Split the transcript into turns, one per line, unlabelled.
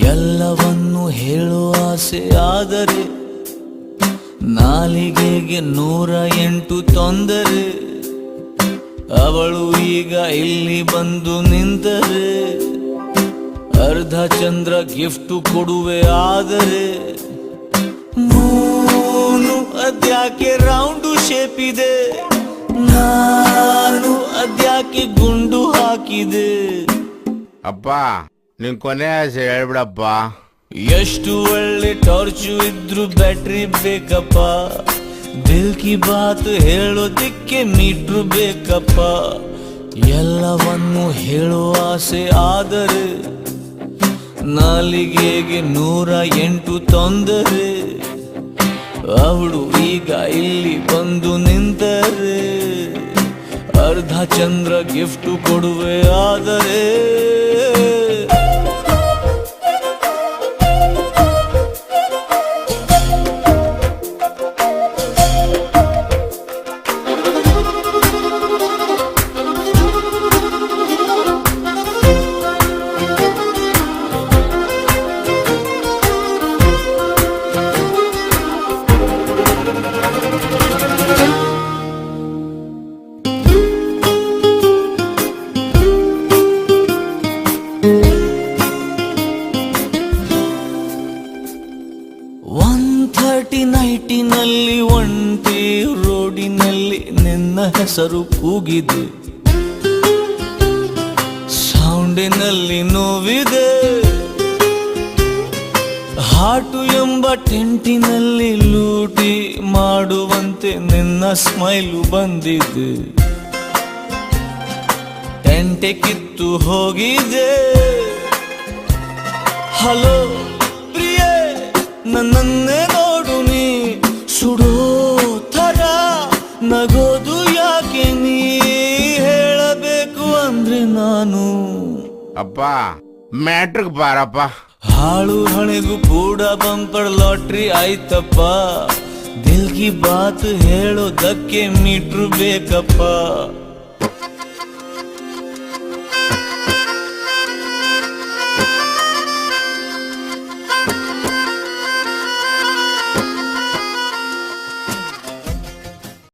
ಎಲ್ಲವನ್ನು ಹೇಳುವ ಆಸೆ ಆದರೆ ನಾಲಿಗೆಗೆ 108 ತೊಂದರೆ. ಅವಳು ಈಗ ಇಲ್ಲಿ ಬಂದು ನಿಂತರೆ ಅರ್ಧ ಚಂದ್ರ ಗಿಫ್ಟ್ ಕೊಡುವೆ. ಆದರೆ ಮೂನು ಅದ್ಯಾಕೆ ರೌಂಡು ಶೇಪ್ ಇದೆ, ನಾನು ಅದ್ಯಾಕೆ ಗುಂಡು ಹಾಕಿದೆ.
ಅಪ್ಪ ನಿನ್ ಕೊನೆ ಆಸೆ ಹೇಳ್ಬಿಡಪ್ಪ.
ಎಷ್ಟು ಒಳ್ಳೆ ಟಾರ್ಚು ಇದ್ರು ಬ್ಯಾಟ್ರಿ ಬೇಕಪ್ಪ. ದಿಲ್ ಕಿ ಬಾತ್ ಹೇಳೋದಿಕ್ಕೆ ಮೀಟ್ರು ಬೇಕಪ್ಪ. ಎಲ್ಲವನ್ನು ಹೇಳುವ ಆಸೆ ಆದರೆ ನಾಲಿಗೆಗೆ 108 ತೊಂದರೆ. ಅವಳು ಈಗ ಇಲ್ಲಿ ಬಂದು ನಿಂತರೆ ಅರ್ಧ ಚಂದ್ರ ಗಿಫ್ಟ್ ಕೊಡುವೆ. ಆದರೆ ನೈಟಿನಲ್ಲಿ ಒಂಟಿ ರೋಡಿನಲ್ಲಿ ನಿನ್ನ ಹೆಸರು ಕೂಗಿದೆ. ಸೌಂಡಿನಲ್ಲಿ ನೋವಿದೆ. ಹಾಟು ಎಂಬ ಟೆಂಟಿನಲ್ಲಿ ಲೂಟಿ ಮಾಡುವಂತೆ ನಿನ್ನ ಸ್ಮೈಲು ಬಂದಿದೆ. ಟೆಂಟೆ ಕಿತ್ತು ಹೋಗಿದೆ. ಹಲೋ ಪ್ರಿಯೆ, ನನ್ನನ್ನೇ ನೋಡು ನೀ ಸುಡೋ ಥರ ನಗೋದು ಯಾಕೆ ನೀ ಹೇಳಬೇಕು ಅಂದ್ರೆ ನಾನು.
ಅಪ್ಪ ಮ್ಯಾಟ್ರಿಕ್ ಬಾರಪ್ಪ.
ಹಾಳು ಹಣೆಗೂ ಕೂಡ ಬಂಪರ್ ಲಾಟ್ರಿ ಆಯ್ತಪ್ಪ. ದಿಲ್ ಕಿ ಬಾತ್ ಹೇಳೋದಕ್ಕೆ ಮೀಟ್ರು ಬೇಕಪ್ಪ.